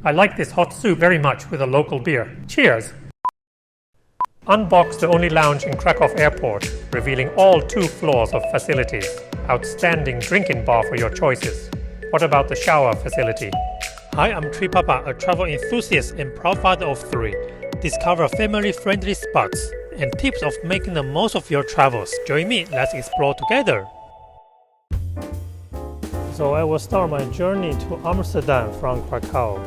I like this hot soup very much with a local beer. Cheers! Unbox the only lounge in Krakow Airport, revealing all 2 floors of facilities. Outstanding drinking bar for your choices. What about the shower facility? Hi, I'm Tree Papa, a travel enthusiast and proud father of 3. Discover family-friendly spots and tips of making the most of your travels. Join me, let's explore together. So I will start my journey to Amsterdam from Krakow.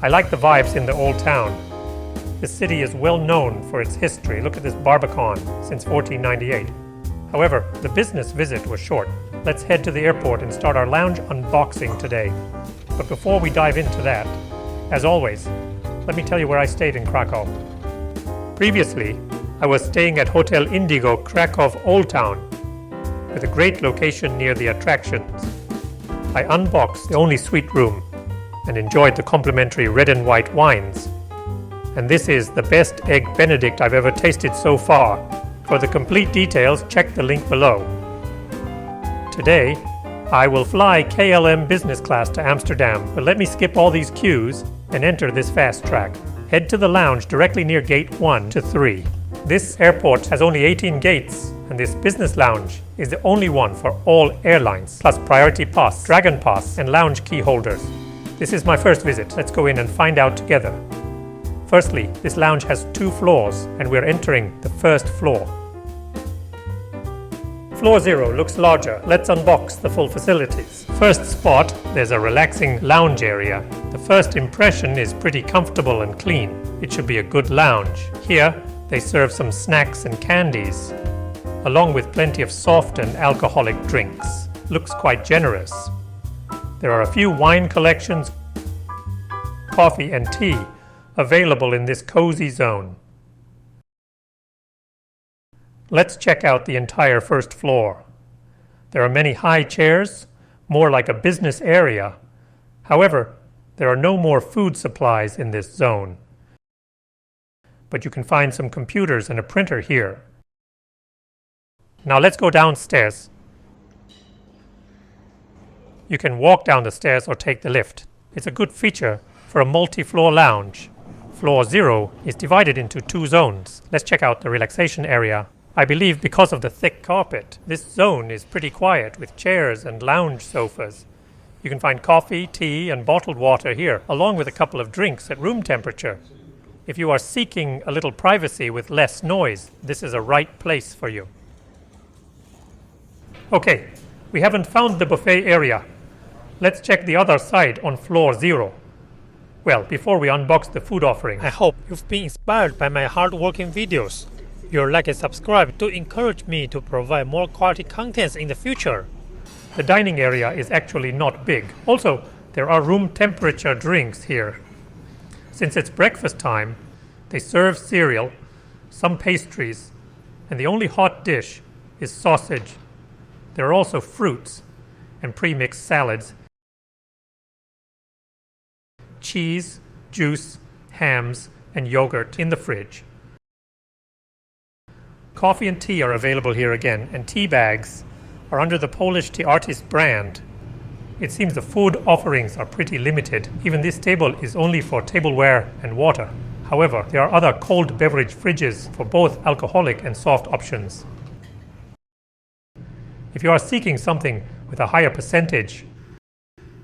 I like the vibes in the old town. The city is well known for its history. Look at this Barbican since 1498. However, the business visit was short. Let's head to the airport and start our lounge unboxing today. But before we dive into that, as always, let me tell you where I stayed in Krakow. Previously, I was staying at Hotel Indigo, Krakow Old Town, with a great location near the attractions. I unboxed the only suite room and enjoyed the complimentary red and white wines. And this is the best egg benedict I've ever tasted so far. For the complete details, check the link below. Today, I will fly KLM Business Class to Amsterdam, but let me skip all these queues and enter this fast track. Head to the lounge directly near gate 1 to 3. This airport has only 18 gates, and this business lounge is the only one for all airlines, plus priority pass, DragonPass, and lounge key holders. This is my first visit. Let's go in and find out together. Firstly, this lounge has 2 floors, and we're entering the first floor. Floor 0 looks larger. Let's unbox the full facilities. First spot, there's a relaxing lounge area. The first impression is pretty comfortable and clean. It should be a good lounge. Here, they serve some snacks and candies, along with plenty of soft and alcoholic drinks. Looks quite generous. There are a few wine collections, coffee and tea available in this cozy zone. Let's check out the entire first floor. There are many high chairs, more like a business area. However, there are no more food supplies in this zone. But you can find some computers and a printer here. Now let's go downstairs. You can walk down the stairs or take the lift. It's a good feature for a multi-floor lounge. Floor 0 is divided into 2 zones. Let's check out the relaxation area. I believe because of the thick carpet, this zone is pretty quiet with chairs and lounge sofas. You can find coffee, tea, and bottled water here, along with a couple of drinks at room temperature. If you are seeking a little privacy with less noise, this is a right place for you. Okay, we haven't found the buffet area. Let's check the other side on floor 0. Well, before we unbox the food offering, I hope you've been inspired by my hard-working videos. Your like and subscribe to encourage me to provide more quality contents in the future. The dining area is actually not big. Also, there are room temperature drinks here. Since it's breakfast time, they serve cereal, some pastries, and the only hot dish is sausage. There are also fruits and pre-mixed salads, cheese, juice, hams, and yogurt in the fridge. Coffee and tea are available here again, and tea bags are under the Polish tea artist brand. It seems the food offerings are pretty limited. Even this table is only for tableware and water. However, there are other cold beverage fridges for both alcoholic and soft options. If you are seeking something with a higher percentage,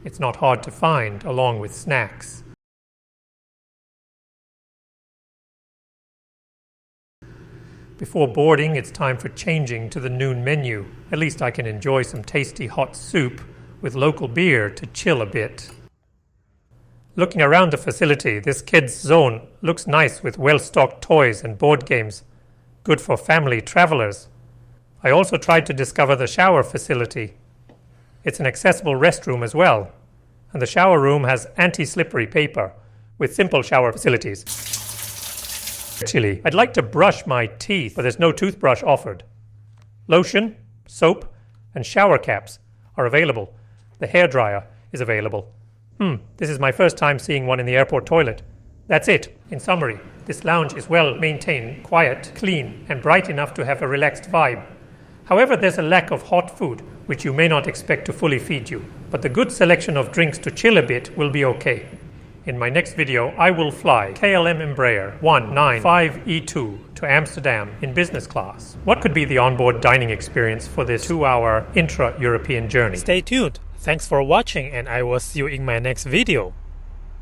it's not hard to find, along with snacks. Before boarding, it's time for changing to the noon menu. At least I can enjoy some tasty hot soup with local beer to chill a bit. Looking around the facility, this kids' zone looks nice with well-stocked toys and board games. Good for family travelers. I also tried to discover the shower facility. It's an accessible restroom as well, and the shower room has anti-slippery paper with simple shower facilities. Actually, I'd like to brush my teeth, but there's no toothbrush offered. Lotion, soap, and shower caps are available. The hairdryer is available. This is my first time seeing one in the airport toilet. That's it. In summary, this lounge is well maintained, quiet, clean, and bright enough to have a relaxed vibe. However, there's a lack of hot food, which you may not expect to fully feed you, but the good selection of drinks to chill a bit will be okay. In my next video, I will fly KLM Embraer 195E2 to Amsterdam in business class. What could be the onboard dining experience for this 2-hour intra-European journey? Stay tuned. Thanks for watching and I will see you in my next video.